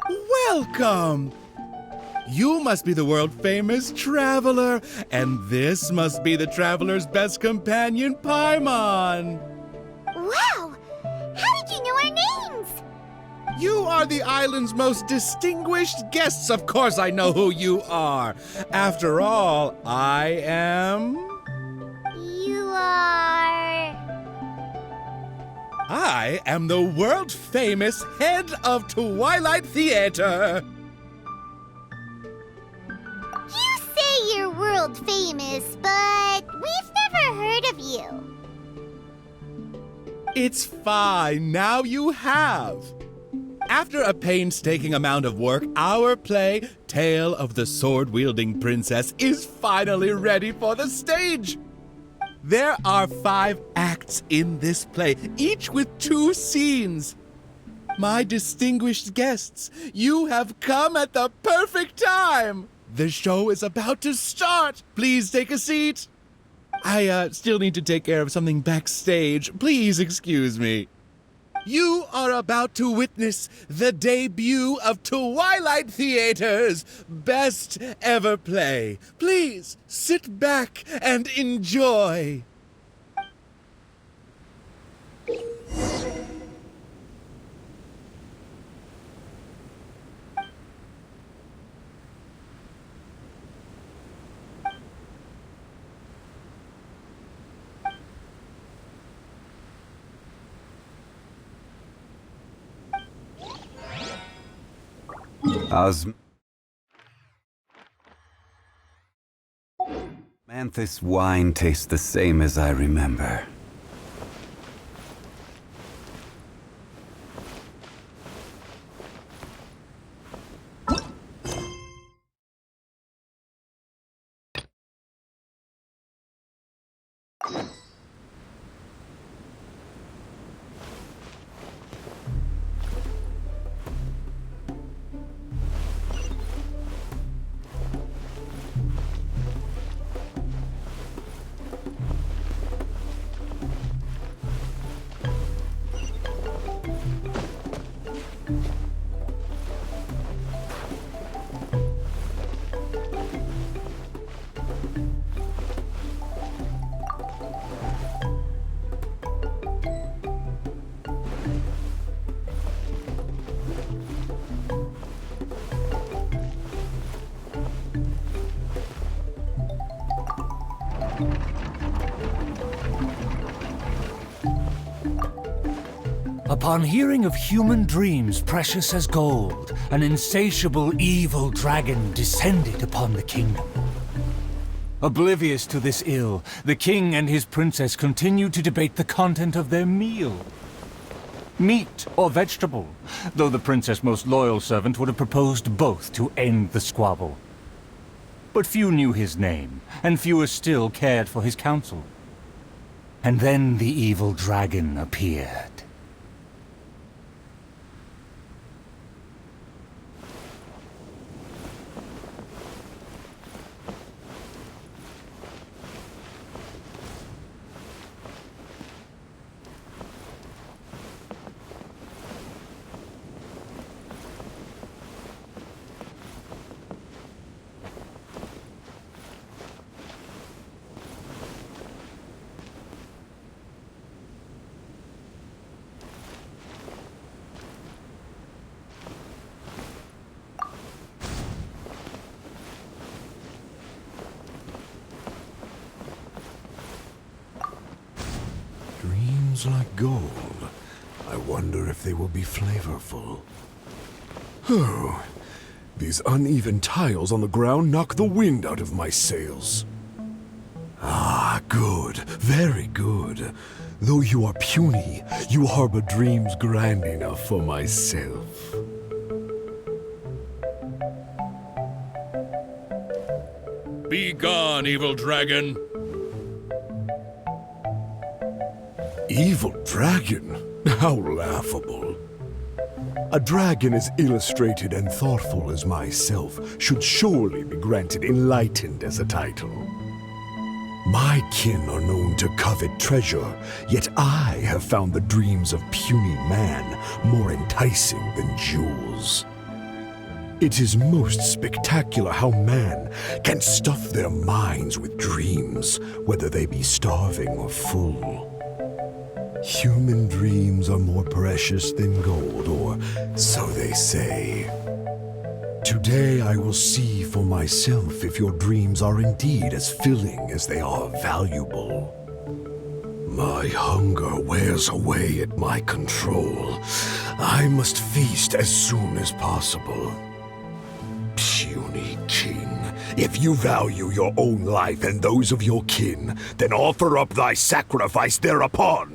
Welcome! You must be the world-famous traveler, and this must be the traveler's best companion, Paimon. Wow! How did you know our names? You are the island's most distinguished guests. Of course I know who you are. After all, I am... You are... I am the world-famous head of Twilight Theater. You say you're world famous, but we've never heard of you. It's fine, now you have. After a painstaking amount of work, our play, Tale of the Sword-Wielding Princess, is finally ready for the stage. There are 5 acts in this play, each with 2 scenes. My distinguished guests, you have come at the perfect time. The show is about to start. Please take a seat. I still need to take care of something backstage. Please excuse me. You are about to witness the debut of Twilight Theater's best ever play. Please sit back and enjoy. Manthus wine tastes the same as I remember. Upon hearing of human dreams precious as gold, an insatiable evil dragon descended upon the kingdom. Oblivious to this ill, the king and his princess continued to debate the content of their meal. Meat or vegetable, though the princess' most loyal servant would have proposed both to end the squabble. But few knew his name, and fewer still cared for his counsel. And then the evil dragon appeared. Like gold. I wonder if they will be flavorful. Oh, these uneven tiles on the ground knock the wind out of my sails. Ah, good, very good. Though you are puny, you harbor dreams grand enough for myself. Be gone, evil dragon. Evil dragon? How laughable. A dragon as illustrated and thoughtful as myself should surely be granted enlightened as a title. My kin are known to covet treasure, yet I have found the dreams of puny man more enticing than jewels. It is most spectacular how man can stuff their minds with dreams, whether they be starving or full. Human dreams are more precious than gold, or so they say. Today I will see for myself if your dreams are indeed as filling as they are valuable. My hunger wears away at my control. I must feast as soon as possible. Puny king, if you value your own life and those of your kin, then offer up thy sacrifice thereupon.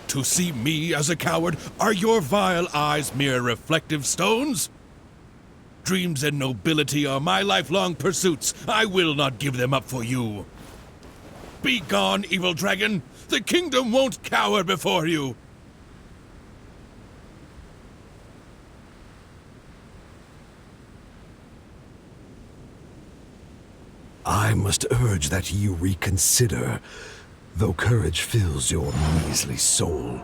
To see me as a coward, are your vile eyes mere reflective stones? Dreams and nobility are my lifelong pursuits. I will not give them up for you. Be gone, evil dragon! The kingdom won't cower before you! I must urge that you reconsider, though courage fills your measly soul.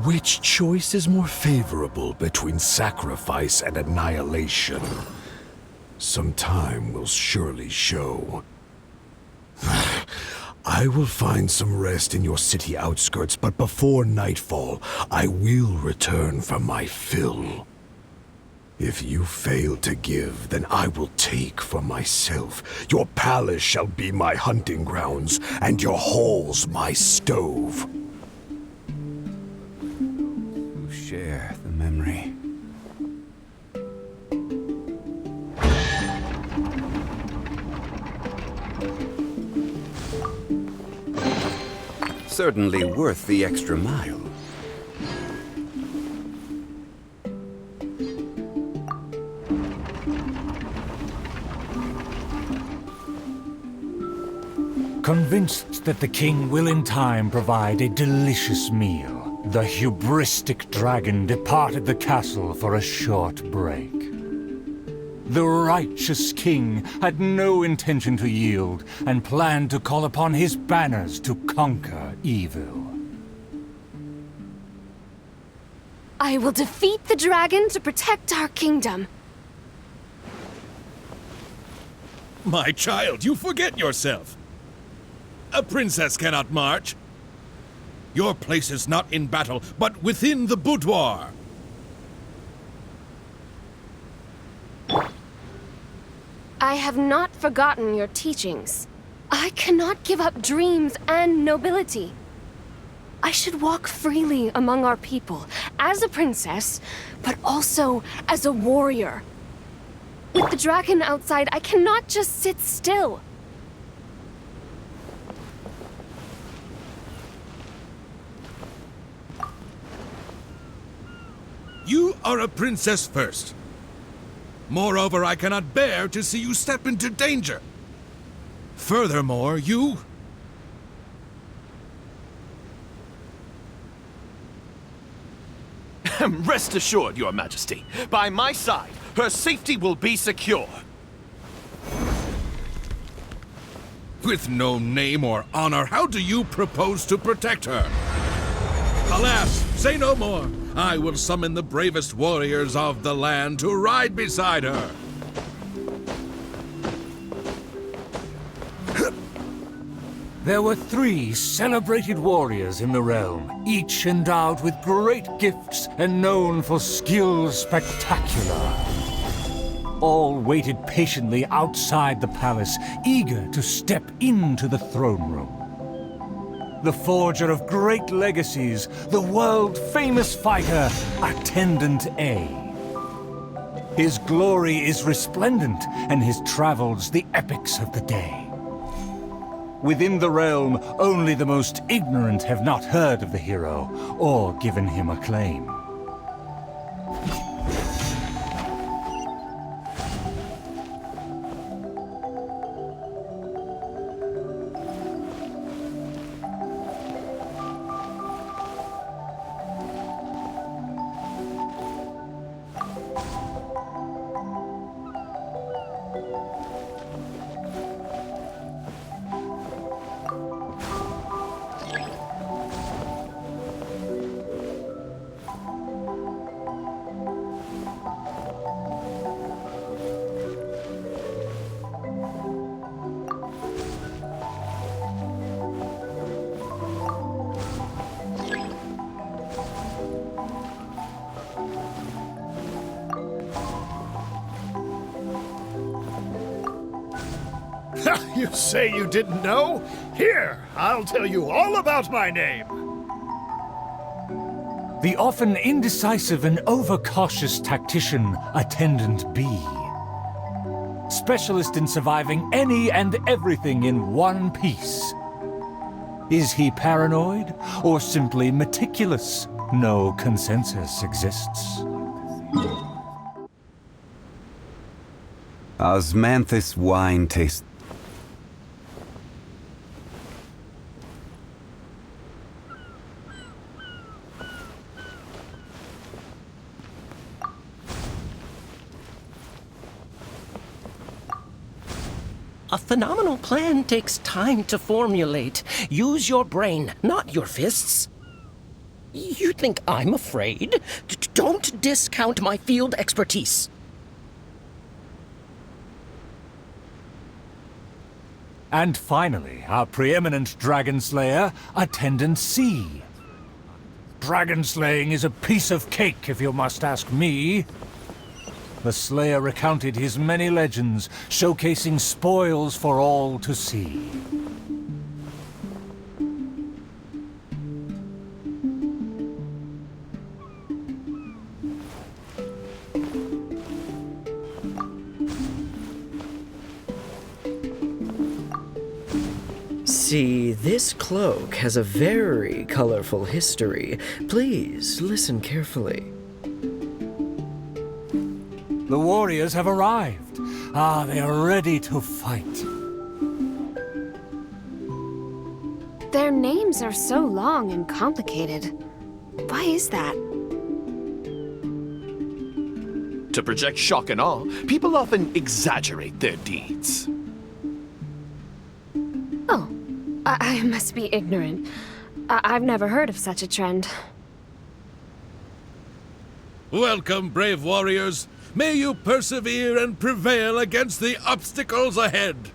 Which choice is more favorable between sacrifice and annihilation? Some time will surely show. I will find some rest in your city outskirts, but before nightfall, I will return for my fill. If you fail to give, then I will take for myself. Your palace shall be my hunting grounds, and your halls my stove. Who share the memory? Certainly worth the extra mile. Convinced that the king will in time provide a delicious meal, the hubristic dragon departed the castle for a short break. The righteous king had no intention to yield, and planned to call upon his banners to conquer evil. I will defeat the dragon to protect our kingdom. My child, you forget yourself. A princess cannot march. Your place is not in battle, but within the boudoir. I have not forgotten your teachings. I cannot give up dreams and nobility. I should walk freely among our people, as a princess, but also as a warrior. With the dragon outside, I cannot just sit still. You are a princess first. Moreover, I cannot bear to see you step into danger. Furthermore, you... Rest assured, Your Majesty, by my side, her safety will be secure. With no name or honor, how do you propose to protect her? Alas, say no more. I will summon the bravest warriors of the land to ride beside her. There were 3 celebrated warriors in the realm, each endowed with great gifts and known for skill spectacular. All waited patiently outside the palace, eager to step into the throne room. The forger of great legacies, the world-famous fighter, Attendant A. His glory is resplendent, and his travels the epics of the day. Within the realm, only the most ignorant have not heard of the hero, or given him acclaim. You say you didn't know? Here, I'll tell you all about my name. The often indecisive and overcautious tactician, Attendant B. Specialist in surviving any and everything in one piece. Is he paranoid or simply meticulous? No consensus exists. Osmanthus wine tastes. A phenomenal plan takes time to formulate. Use your brain, not your fists. You think I'm afraid? Don't discount my field expertise. And finally, our preeminent dragon slayer, Attendant C. Dragon slaying is a piece of cake, if you must ask me. The slayer recounted his many legends, showcasing spoils for all to see. See, this cloak has a very colorful history. Please, listen carefully. The warriors have arrived. They are ready to fight. Their names are so long and complicated. Why is that? To project shock and awe, people often exaggerate their deeds. Oh, I must be ignorant. I've never heard of such a trend. Welcome, brave warriors. May you persevere and prevail against the obstacles ahead.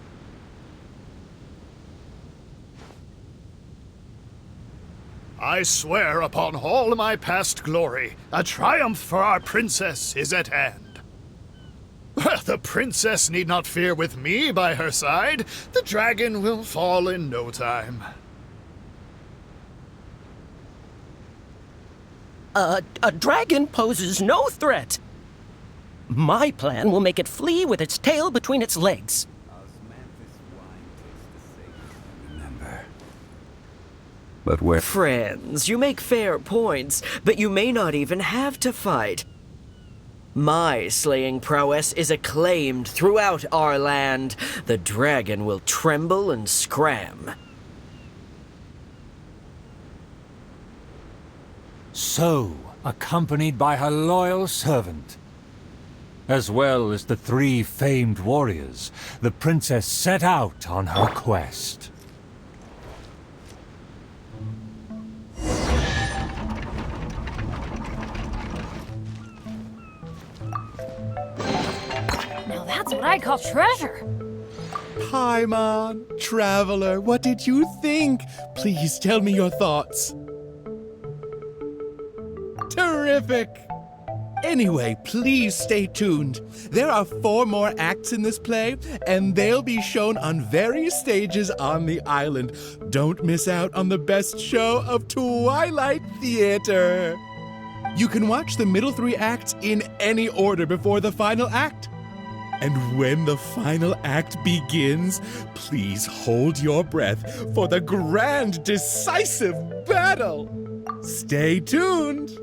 I swear upon all my past glory, a triumph for our princess is at hand. The princess need not fear with me by her side. The dragon will fall in no time. A dragon poses no threat. My plan will make it flee with its tail between its legs. Osmanthus wine tastes the same as I remember. But where? Friends, you make fair points, but you may not even have to fight. My slaying prowess is acclaimed throughout our land. The dragon will tremble and scram. So, accompanied by her loyal servant, as well as the 3 famed warriors, the princess set out on her quest. Now that's what I call treasure. Paimon, traveler, what did you think? Please tell me your thoughts. Terrific! Anyway, please stay tuned. There are 4 more acts in this play, and they'll be shown on various stages on the island. Don't miss out on the best show of Twilight Theater. You can watch the middle 3 acts in any order before the final act. And when the final act begins, please hold your breath for the grand, decisive battle. Stay tuned.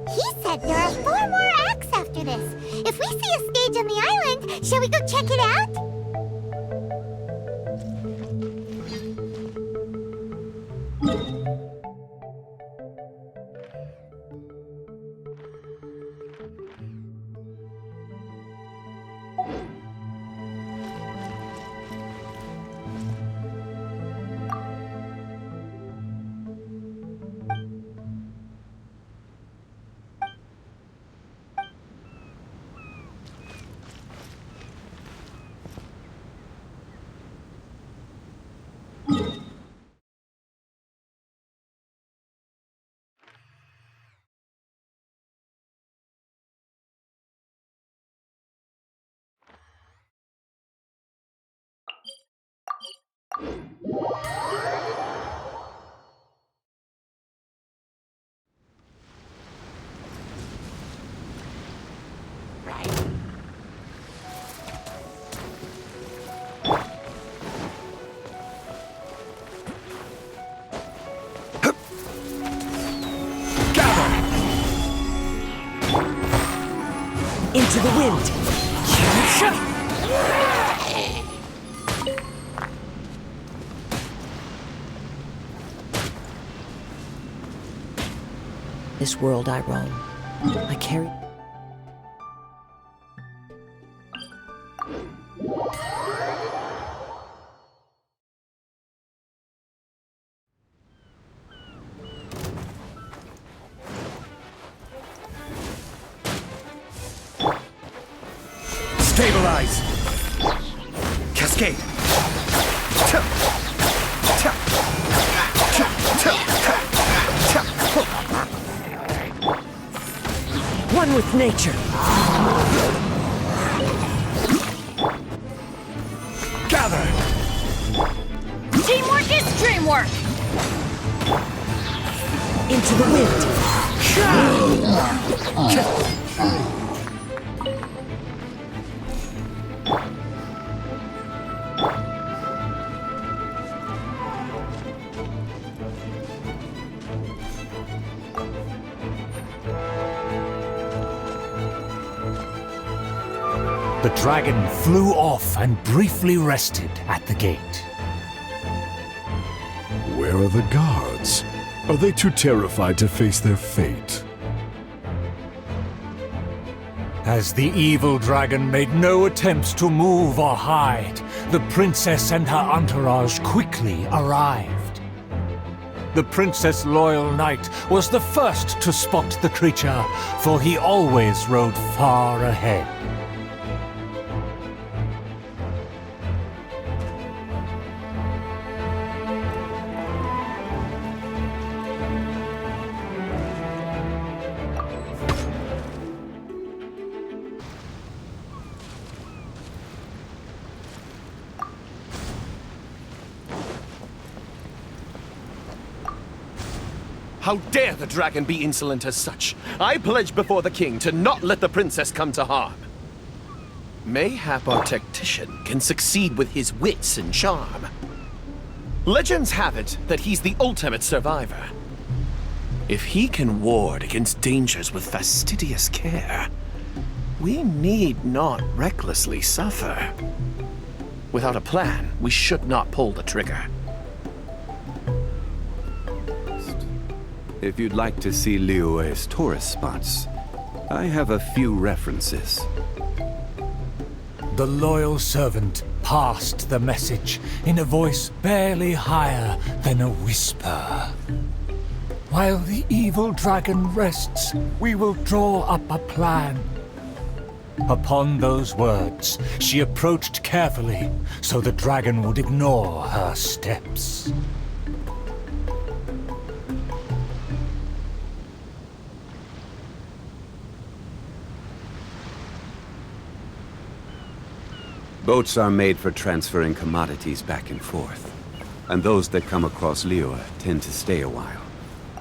He said there are 4 more acts after this. If we see a stage on the island, shall we go check it out? Into the wind! This world I roam, I carry... Stabilize! Cascade! One with nature! Gather! Teamwork is dreamwork! Into the wind! The dragon flew off and briefly rested at the gate. Where are the guards? Are they too terrified to face their fate? As the evil dragon made no attempts to move or hide, the princess and her entourage quickly arrived. The Princess Loyal Knight was the first to spot the creature, for he always rode far ahead. How dare the dragon be insolent as such? I pledge before the king to not let the princess come to harm. Mayhap our tactician can succeed with his wits and charm. Legends have it that he's the ultimate survivor. If he can ward against dangers with fastidious care, we need not recklessly suffer. Without a plan, we should not pull the trigger. If you'd like to see Liyue's tourist spots, I have a few references. The loyal servant passed the message in a voice barely higher than a whisper. While the evil dragon rests, we will draw up a plan. Upon those words, she approached carefully so the dragon would ignore her steps. Boats are made for transferring commodities back and forth, and those that come across Liyue tend to stay a while.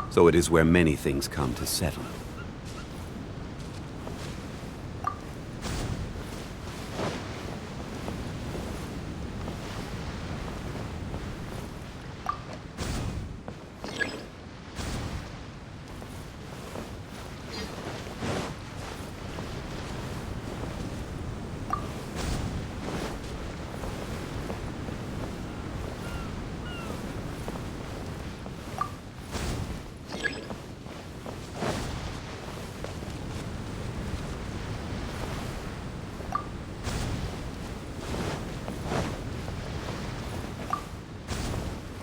So it is where many things come to settle.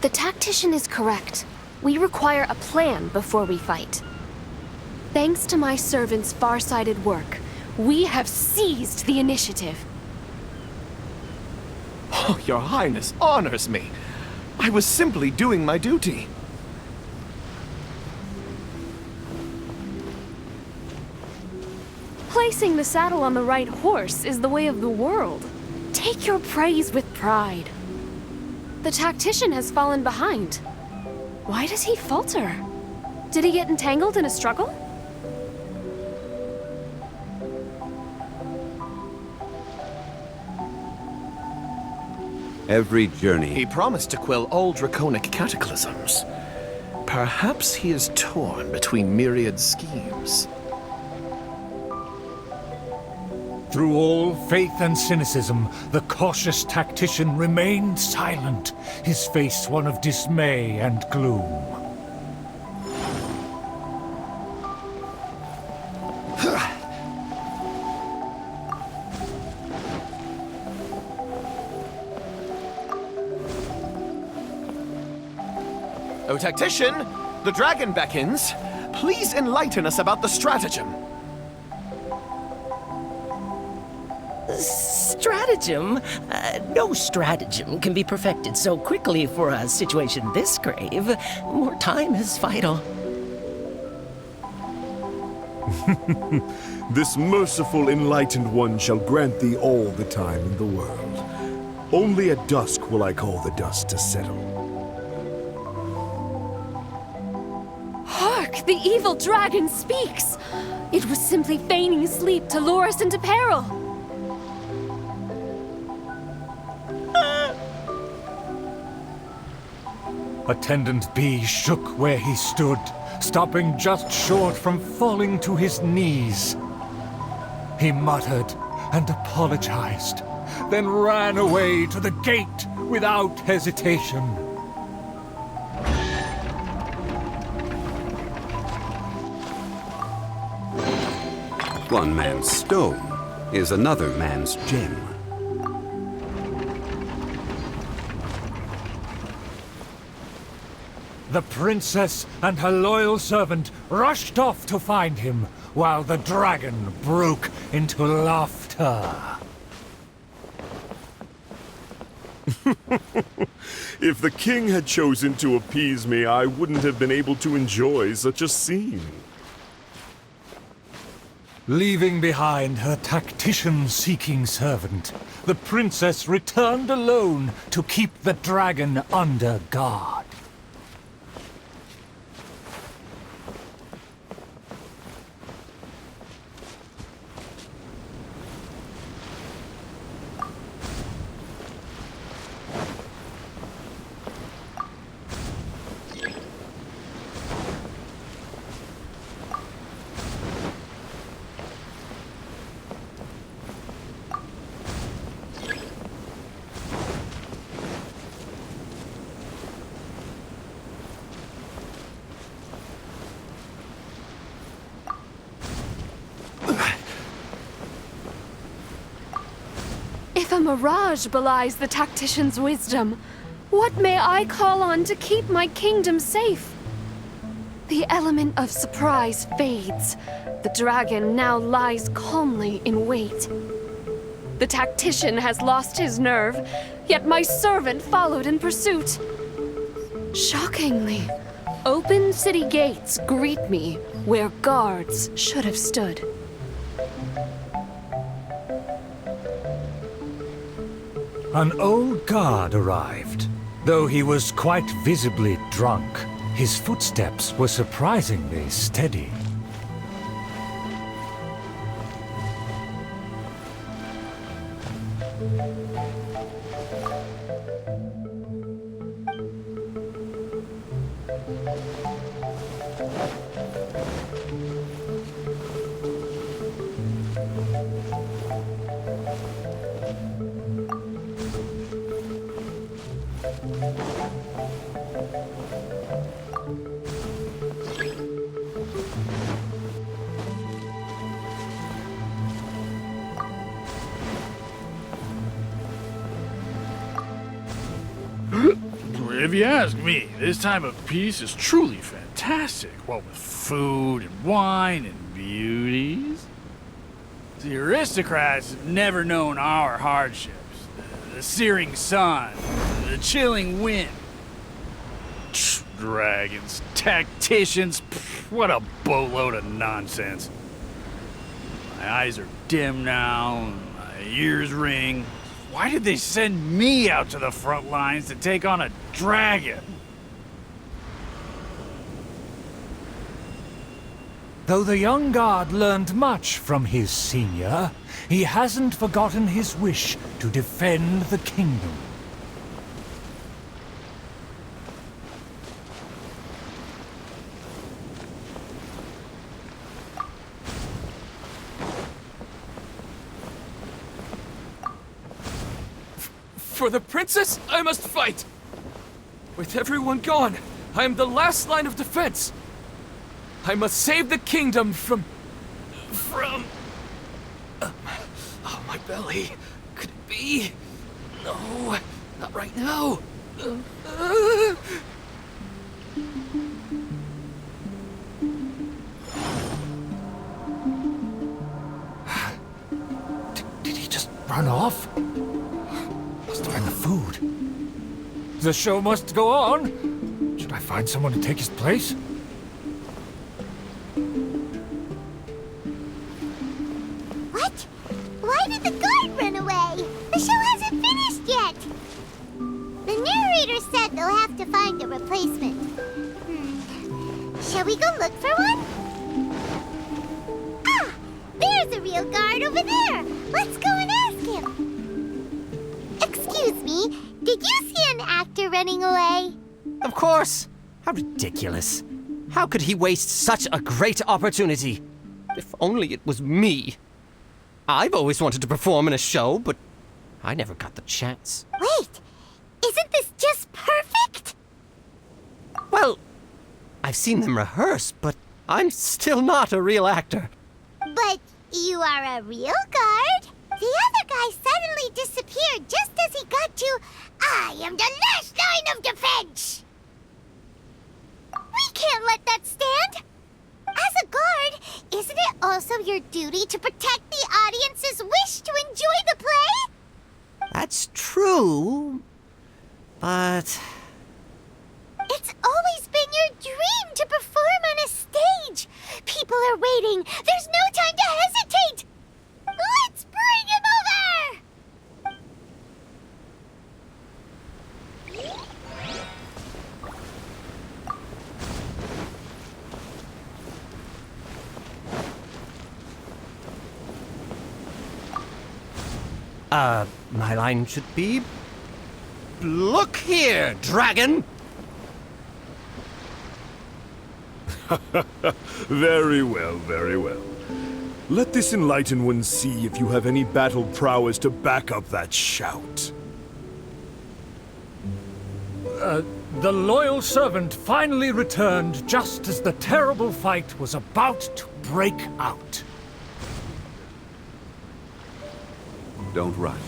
The tactician is correct. We require a plan before we fight. Thanks to my servant's far-sighted work, we have seized the initiative. Oh, Your Highness honors me. I was simply doing my duty. Placing the saddle on the right horse is the way of the world. Take your praise with pride. The tactician has fallen behind. Why does he falter? Did he get entangled in a struggle? Every journey. He promised to quell all draconic cataclysms. Perhaps he is torn between myriad schemes. Through all faith and cynicism, the cautious tactician remained silent, his face one of dismay and gloom. O tactician, the dragon beckons. Please enlighten us about the stratagem. Stratagem? No stratagem can be perfected so quickly for a situation this grave. More time is vital. This merciful enlightened one shall grant thee all the time in the world. Only at dusk will I call the dust to settle. Hark! The evil dragon speaks! It was simply feigning sleep to lure us into peril. Attendant B shook where he stood, stopping just short from falling to his knees. He muttered and apologized, then ran away to the gate without hesitation. One man's stone is another man's gem. The princess and her loyal servant rushed off to find him, while the dragon broke into laughter. If the king had chosen to appease me, I wouldn't have been able to enjoy such a scene. Leaving behind her tactician-seeking servant, the princess returned alone to keep the dragon under guard. If a mirage belies the tactician's wisdom, what may I call on to keep my kingdom safe? The element of surprise fades. The dragon now lies calmly in wait. The tactician has lost his nerve, yet my servant followed in pursuit. Shockingly, open city gates greet me where guards should have stood. An old guard arrived. Though he was quite visibly drunk, his footsteps were surprisingly steady. If you ask me, this time of peace is truly fantastic, what with food and wine and beauties. The aristocrats have never known our hardships. The searing sun, the chilling wind. Dragons, tacticians, what a boatload of nonsense. My eyes are dim now, my ears ring. Why did they send me out to the front lines to take on a dragon? Though the young guard learned much from his senior, he hasn't forgotten his wish to defend the kingdom. For the princess, I must fight! With everyone gone, I am the last line of defense! I must save the kingdom from... Oh, my belly. Could it be? No, not right now. Did he just run off? Must have been the food. The show must go on. Should I find someone to take his place? What? Why did the guard run away? The show hasn't finished yet. The narrator said they'll have to find a replacement. Shall we go look for one? Ah! There's a real guard over there. Let's go and ask him. Excuse me, did you see an actor running away? Of course! How ridiculous. How could he waste such a great opportunity? If only it was me. I've always wanted to perform in a show, but I never got the chance. Wait, isn't this just perfect? Well, I've seen them rehearse, but I'm still not a real actor. But you are a real guard? The other guy suddenly disappeared just as he got to, I am the last line of defense! We can't let that stand! As a guard, isn't it also your duty to protect the audience's wish to enjoy the play? That's true, but... It's always been your dream to perform on a stage! People are waiting! There's no time to hesitate! Let's bring him over! My line should be... Look here, dragon! Very well, very well. Let this enlightened one see if you have any battle prowess to back up that shout. The loyal servant finally returned just as the terrible fight was about to break out. Don't rush.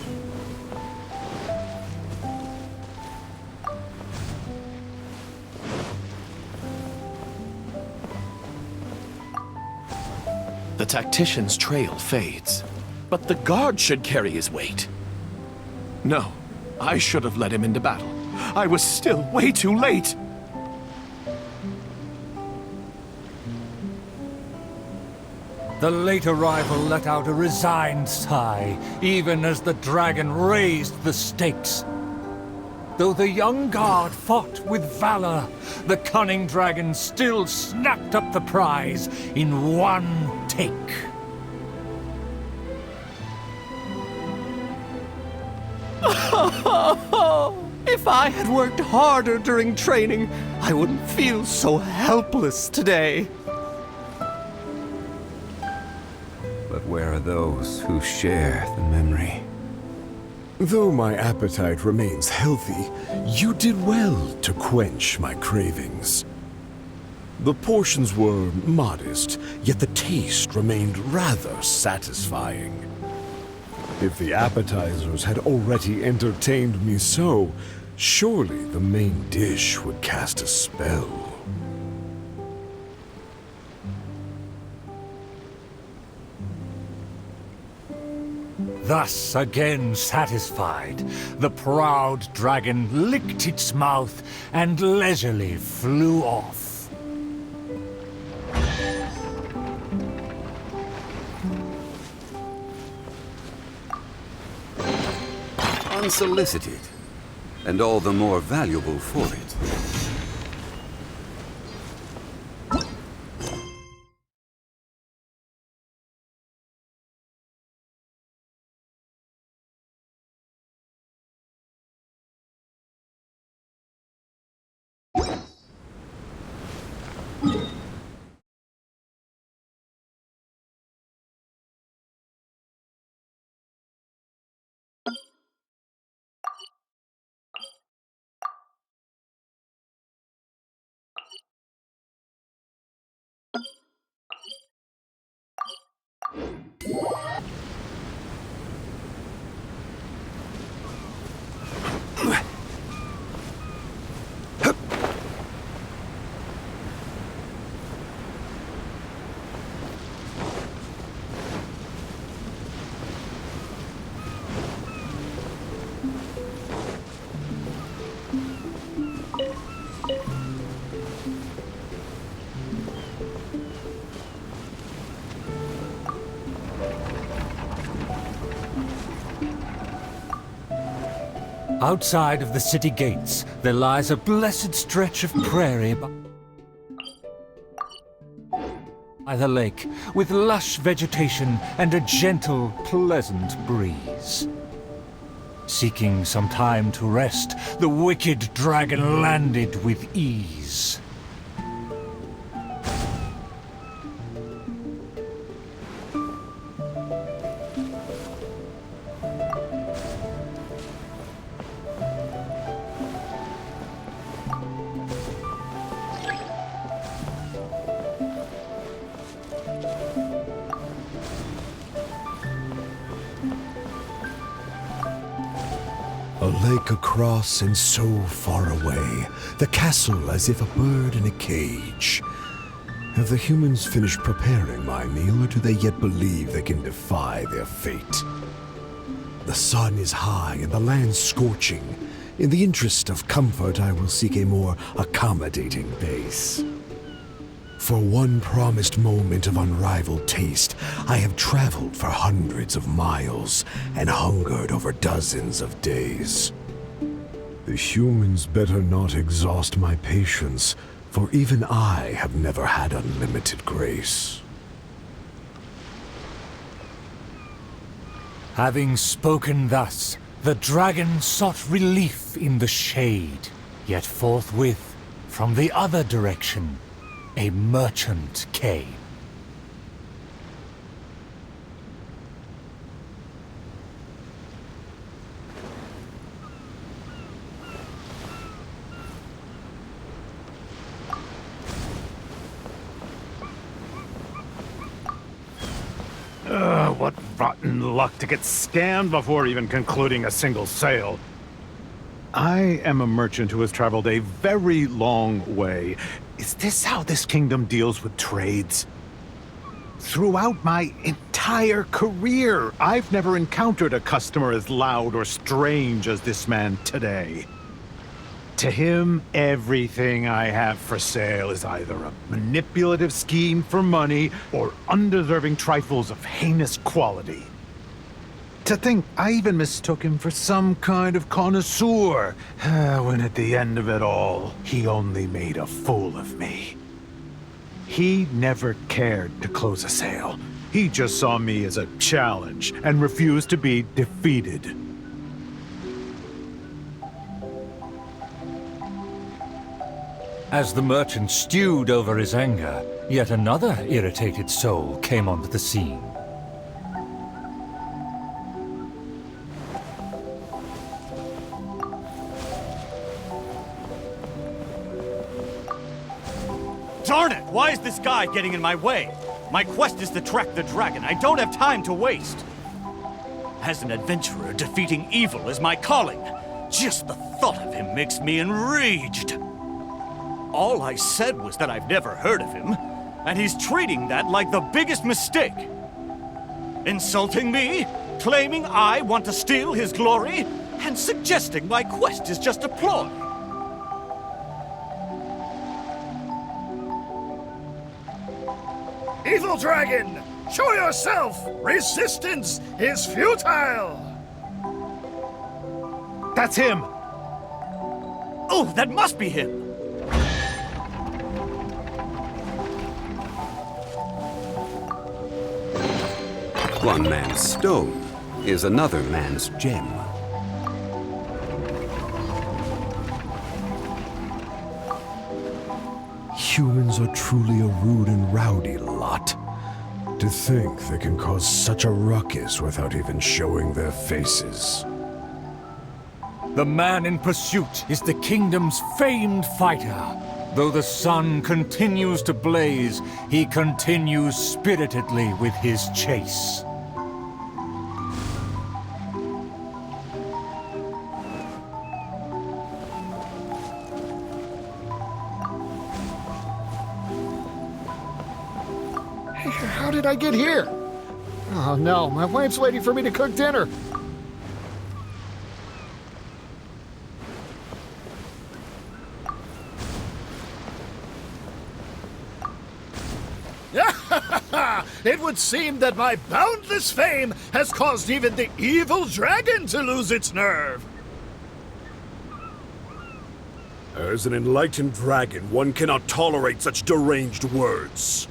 The tactician's trail fades, but the guard should carry his weight. No, I should have led him into battle. I was still way too late. The late arrival let out a resigned sigh, even as the dragon raised the stakes. Though the young guard fought with valor, the cunning dragon still snapped up the prize in one take. If I had worked harder during training, I wouldn't feel so helpless today. But where are those who share the memory? Though my appetite remains healthy, you did well to quench my cravings. The portions were modest, yet the taste remained rather satisfying. If the appetizers had already entertained me so, surely the main dish would cast a spell. Thus, again satisfied, the proud dragon licked its mouth and leisurely flew off. unsolicited, and all the more valuable for it. Outside of the city gates, there lies a blessed stretch of prairie by the lake, with lush vegetation and a gentle, pleasant breeze. Seeking some time to rest, the wicked dragon landed with ease. A lake across and so far away, the castle as if a bird in a cage. Have the humans finished preparing my meal, or do they yet believe they can defy their fate? The sun is high and the land scorching. In the interest of comfort, I will seek a more accommodating base. For one promised moment of unrivaled taste, I have traveled for hundreds of miles and hungered over dozens of days. The humans better not exhaust my patience, for even I have never had unlimited grace. Having spoken thus, the dragon sought relief in the shade, yet forthwith, from the other direction, a merchant came. What rotten luck to get scammed before even concluding a single sale. I am a merchant who has traveled a very long way. Is this how this kingdom deals with trades? Throughout my entire career, I've never encountered a customer as loud or strange as this man today. To him, everything I have for sale is either a manipulative scheme for money or undeserving trifles of heinous quality. To think I even mistook him for some kind of connoisseur, when at the end of it all, he only made a fool of me. He never cared to close a sale. He just saw me as a challenge and refused to be defeated. As the merchant stewed over his anger, yet another irritated soul came onto the scene. Darn it! Why is this guy getting in my way? My quest is to track the dragon. I don't have time to waste. As an adventurer, defeating evil is my calling. Just the thought of him makes me enraged. All I said was that I've never heard of him, and he's treating that like the biggest mistake. Insulting me, claiming I want to steal his glory, and suggesting my quest is just a ploy. Evil dragon, show yourself! Resistance is futile! That's him! Oh, that must be him! One man's stone is another man's gem. Humans are truly a rude and rowdy lot. To think they can cause such a ruckus without even showing their faces. The man in pursuit is the kingdom's famed fighter. Though the sun continues to blaze, he continues spiritedly with his chase. How did I get here? Oh no, my wife's waiting for me to cook dinner. It would seem that my boundless fame has caused even the evil dragon to lose its nerve. As an enlightened dragon, one cannot tolerate such deranged words.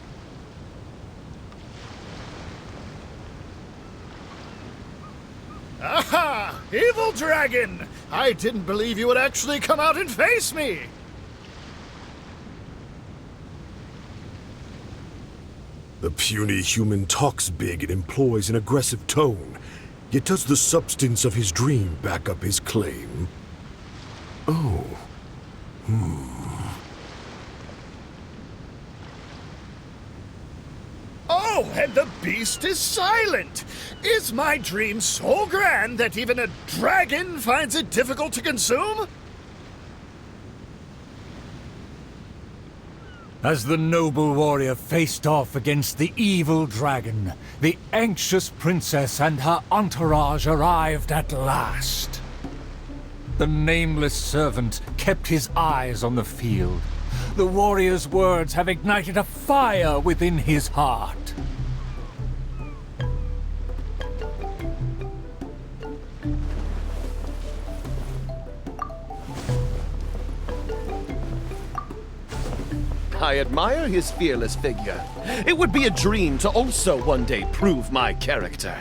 Aha! Evil dragon! I didn't believe you would actually come out and face me! The puny human talks big and employs an aggressive tone, yet does the substance of his dream back up his claim? Oh. Oh, and the beast is silent! Is my dream so grand that even a dragon finds it difficult to consume? As the noble warrior faced off against the evil dragon, the anxious princess and her entourage arrived at last. The nameless servant kept his eyes on the field. The warrior's words have ignited a fire within his heart. I admire his fearless figure. It would be a dream to also one day prove my character.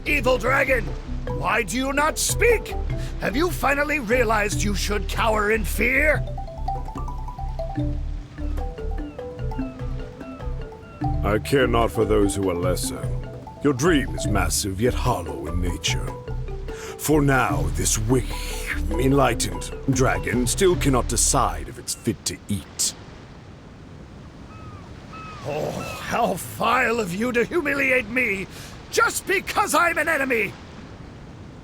Evil dragon! Why do you not speak? Have you finally realized you should cower in fear? I care not for those who are lesser. Your dream is massive yet hollow in nature. For now, this enlightened dragon still cannot decide if it's fit to eat. Oh, how vile of you to humiliate me, just because I'm an enemy!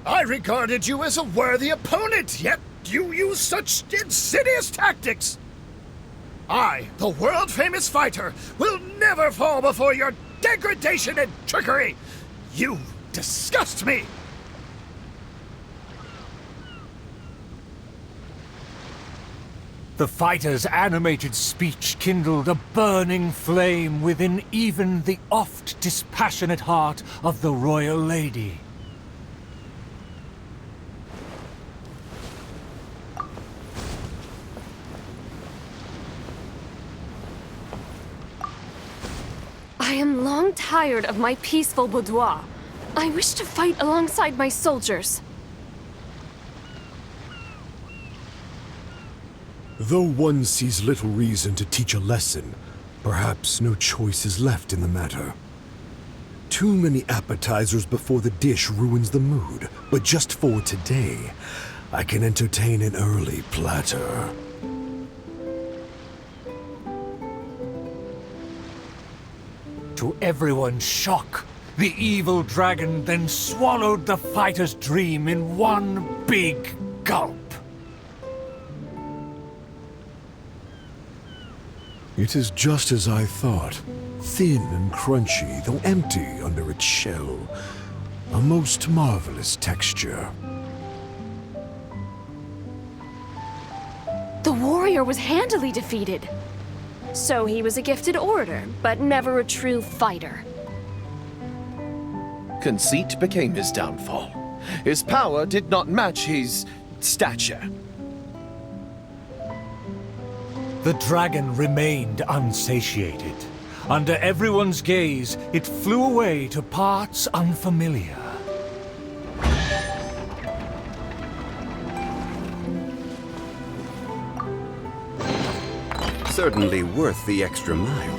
I regarded you as a worthy opponent, yet you use such insidious tactics! I, the world-famous fighter, will never fall before your degradation and trickery! You disgust me! The fighter's animated speech kindled a burning flame within even the oft dispassionate heart of the royal lady. I am long tired of my peaceful boudoir. I wish to fight alongside my soldiers. Though one sees little reason to teach a lesson, perhaps no choice is left in the matter. Too many appetizers before the dish ruins the mood, but just for today, I can entertain an early platter. To everyone's shock, the evil dragon then swallowed the fighter's dream in one big gulp. It is just as I thought. Thin and crunchy, though empty under its shell. A most marvelous texture. The warrior was handily defeated. So he was a gifted orator, but never a true fighter. Conceit became his downfall. His power did not match his stature. The dragon remained unsatiated. Under everyone's gaze, it flew away to parts unfamiliar. Certainly worth the extra mile.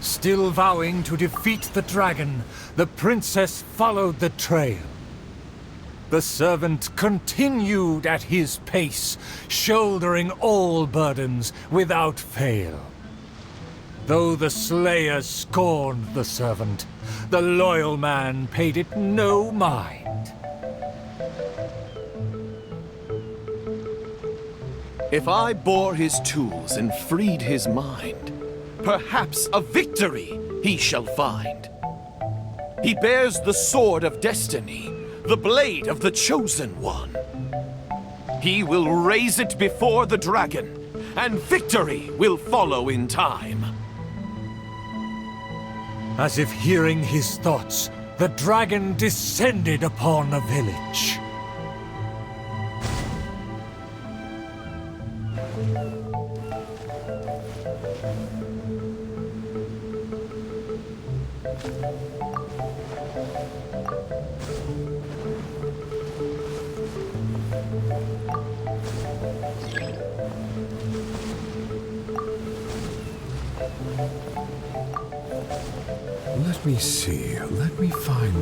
Still vowing to defeat the dragon, the princess followed the trail. The servant continued at his pace, shouldering all burdens without fail. Though the slayer scorned the servant, the loyal man paid it no mind. If I bore his tools and freed his mind, perhaps a victory he shall find. He bears the sword of destiny, the blade of the chosen one. He will raise it before the dragon, and victory will follow in time. As if hearing his thoughts, the dragon descended upon a village. Let me see, let me find...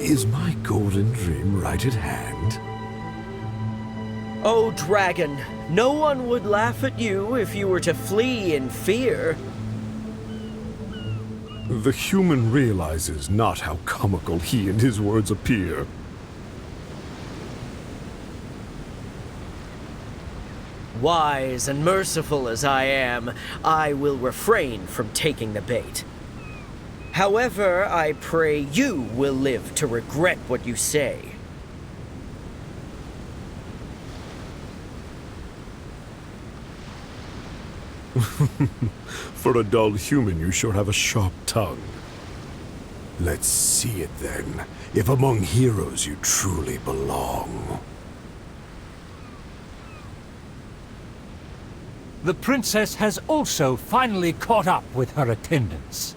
Is my golden dream right at hand? Oh, dragon, no one would laugh at you if you were to flee in fear. The human realizes not how comical he and his words appear. Wise and merciful as I am, I will refrain from taking the bait. However, I pray you will live to regret what you say. For a dull human, you sure have a sharp tongue. Let's see it then, if among heroes you truly belong. The princess has also finally caught up with her attendants.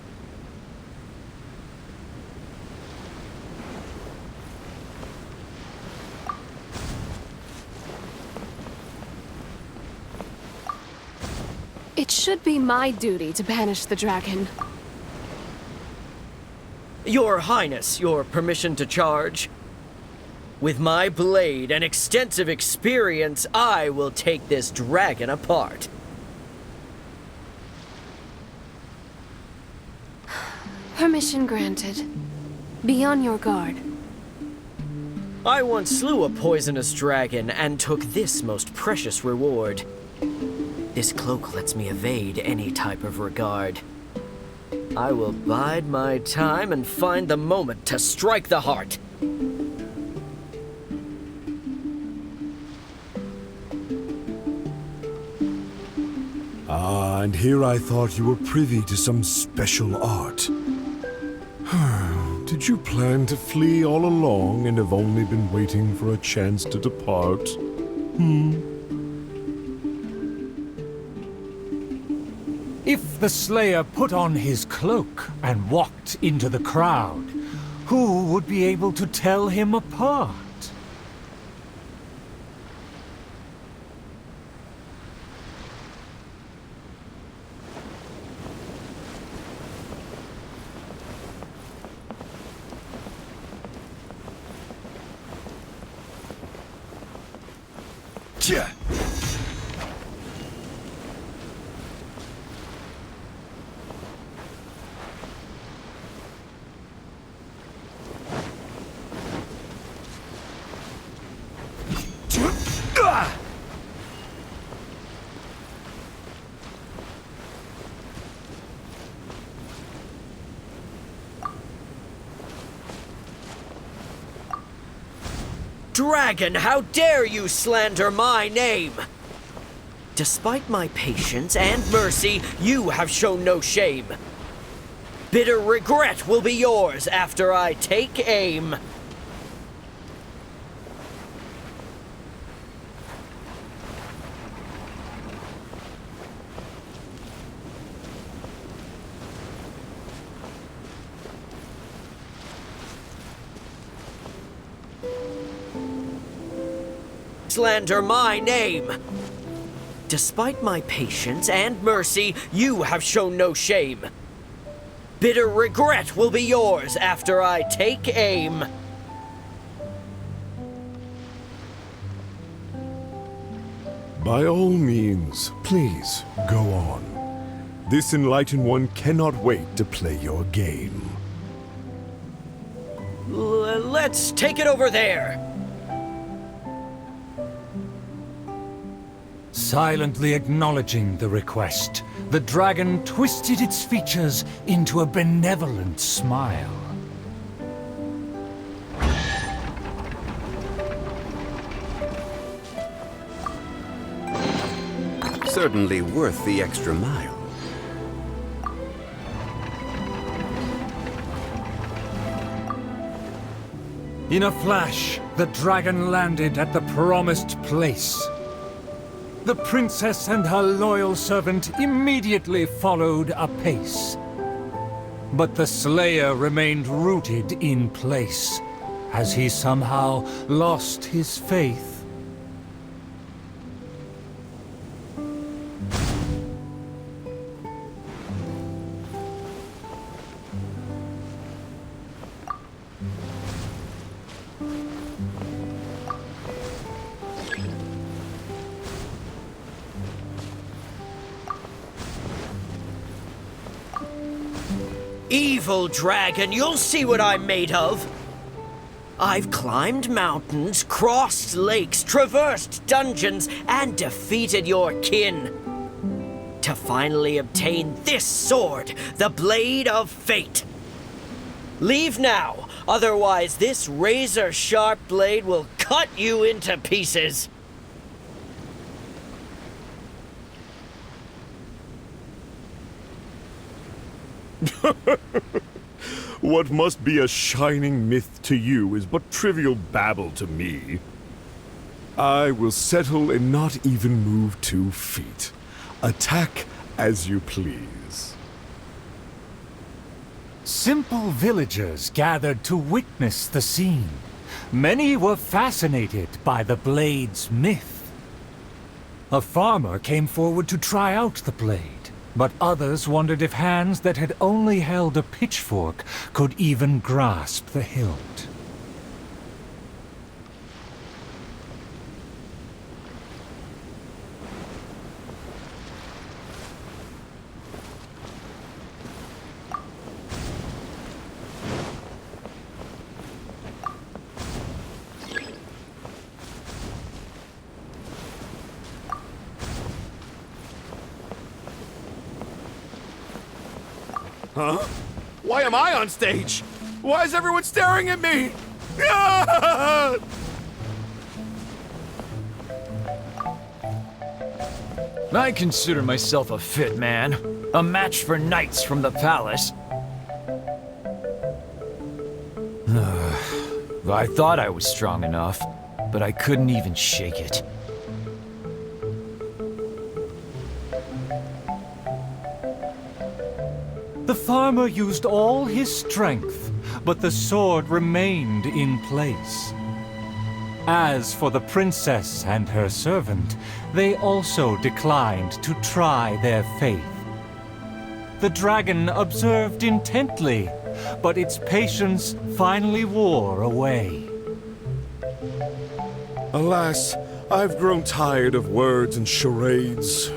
It should be my duty to banish the dragon. Your Highness, your permission to charge? With my blade and extensive experience, I will take this dragon apart. Permission granted. Be on your guard. I once slew a poisonous dragon and took this most precious reward. This cloak lets me evade any type of regard. I will bide my time and find the moment to strike the heart. Ah, and here I thought you were privy to some special art. Did you plan to flee all along and have only been waiting for a chance to depart? If the Slayer put on his cloak and walked into the crowd, who would be able to tell him apart? Dragon, how dare you slander my name? Despite my patience and mercy, you have shown no shame. Bitter regret will be yours after I take aim. Slander my name. Despite my patience and mercy, you have shown no shame. Bitter regret will be yours after I take aim. By all means, please, go on. This enlightened one cannot wait to play your game. Let's take it over there. Silently acknowledging the request, the dragon twisted its features into a benevolent smile. Certainly worth the extra mile. In a flash, the dragon landed at the promised place. The princess and her loyal servant immediately followed apace. But the Slayer remained rooted in place, as he somehow lost his faith. Evil dragon, you'll see what I'm made of. I've climbed mountains, crossed lakes, traversed dungeons, and defeated your kin. To finally obtain this sword, the Blade of Fate. Leave now, otherwise this razor-sharp blade will cut you into pieces. What must be a shining myth to you is but trivial babble to me. I will settle and not even move 2 feet. Attack as you please. Simple villagers gathered to witness the scene. Many were fascinated by the blade's myth. A farmer came forward to try out the blade. But others wondered if hands that had only held a pitchfork could even grasp the hilt. Huh? Why am I on stage? Why is everyone staring at me? Ah! I consider myself a fit man. A match for knights from the palace. I thought I was strong enough, but I couldn't even shake it. The farmer used all his strength, but the sword remained in place. As for the princess and her servant, they also declined to try their faith. The dragon observed intently, but its patience finally wore away. Alas, I've grown tired of words and charades.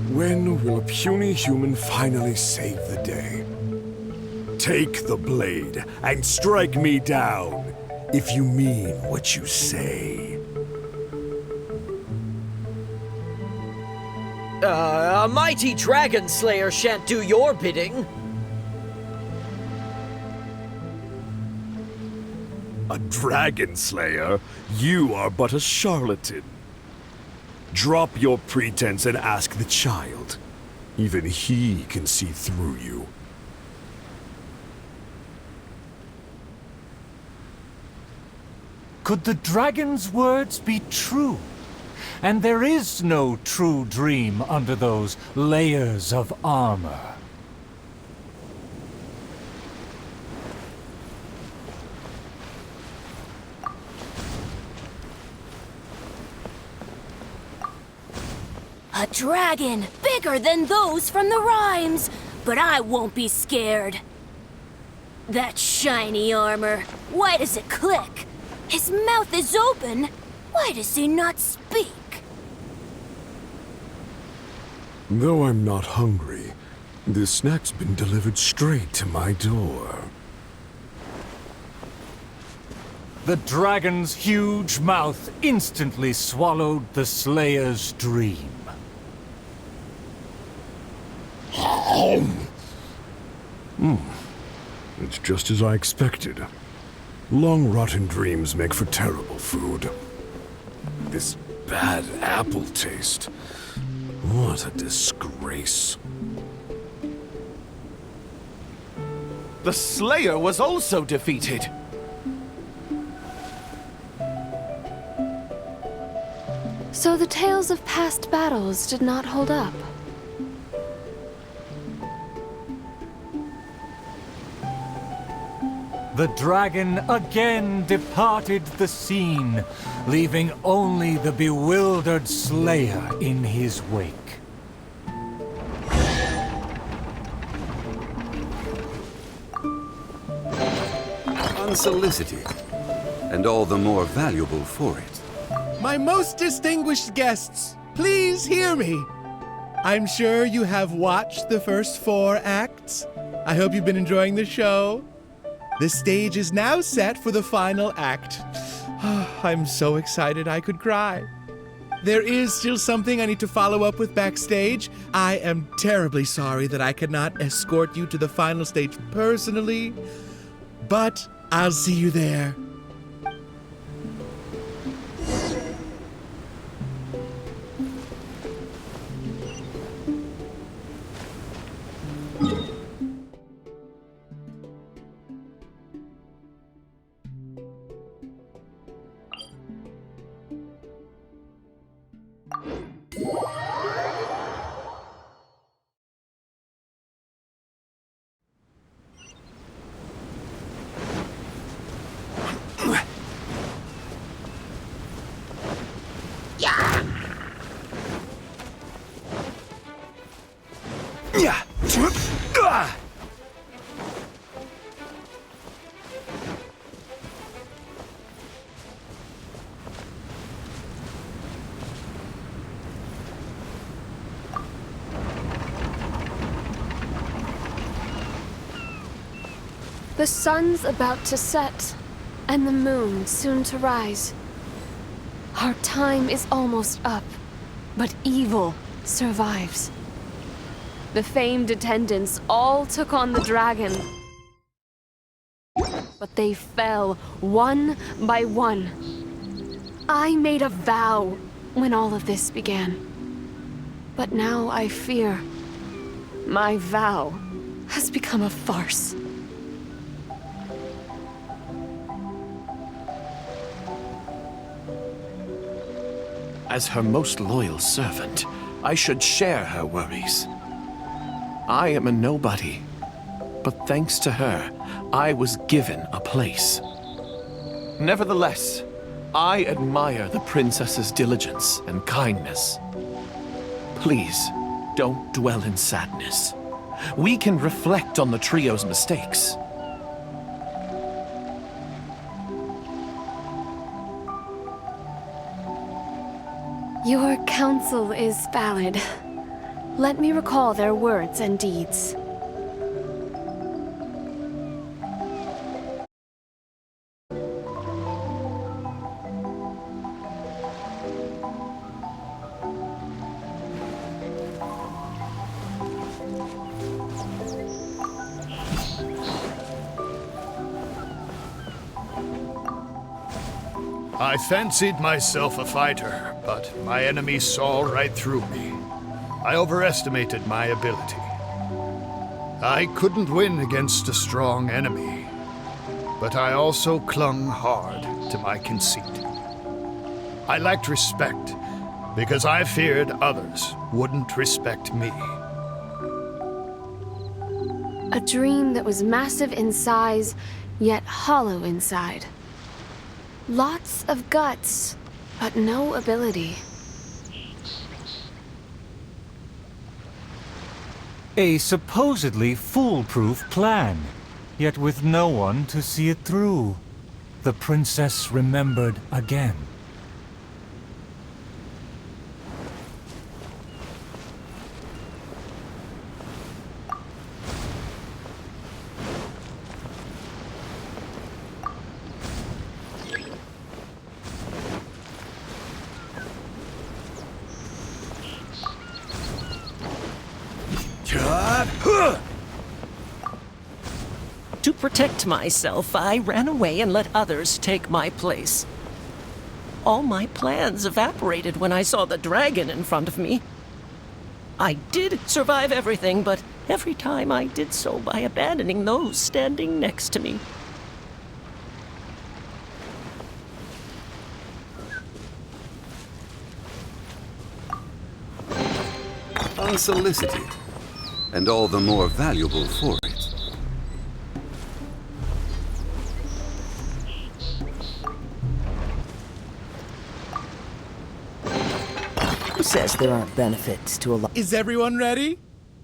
When will a puny human finally save the day? Take the blade and strike me down, if you mean what you say. A mighty dragon slayer shan't do your bidding. A dragon slayer? You are but a charlatan. Drop your pretense and ask the child. Even he can see through you. Could the dragon's words be true? And there is no true dream under those layers of armor. A dragon, bigger than those from the rhymes, but I won't be scared. That shiny armor, why does it click? His mouth is open, why does he not speak? Though I'm not hungry, this snack's been delivered straight to my door. The dragon's huge mouth instantly swallowed the Slayer's dream. It's just as I expected. Long rotten dreams make for terrible food. This bad apple taste. What a disgrace. The Slayer was also defeated. So the tales of past battles did not hold up. The dragon again departed the scene, leaving only the bewildered Slayer in his wake. Unsolicited, and all the more valuable for it. My most distinguished guests, please hear me. I'm sure you have watched the first 4 acts. I hope you've been enjoying the show. The stage is now set for the final act. I'm so excited I could cry. There is still something I need to follow up with backstage. I am terribly sorry that I could not escort you to the final stage personally, but I'll see you there. The sun's about to set, and the moon soon to rise. Our time is almost up, but evil survives. The famed attendants all took on the dragon, but they fell one by one. I made a vow when all of this began. But now I fear my vow has become a farce. As her most loyal servant, I should share her worries. I am a nobody, but thanks to her, I was given a place. Nevertheless, I admire the princess's diligence and kindness. Please, don't dwell in sadness. We can reflect on the trio's mistakes. Your counsel is valid. Let me recall their words and deeds. I fancied myself a fighter, but my enemy saw right through me. I overestimated my ability. I couldn't win against a strong enemy, but I also clung hard to my conceit. I lacked respect because I feared others wouldn't respect me. A dream that was massive in size, yet hollow inside. Lots of guts, but no ability. A supposedly foolproof plan, yet with no one to see it through. The princess remembered again. To protect myself, I ran away and let others take my place. All my plans evaporated when I saw the dragon in front of me. I did survive everything, but every time I did so by abandoning those standing next to me. Unsolicited, and all the more valuable for it. Who says there aren't benefits to a lot? Is everyone ready?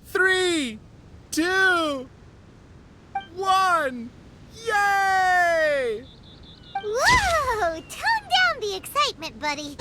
3, 2, 1! Yay! Whoa! Tone down the excitement, buddy.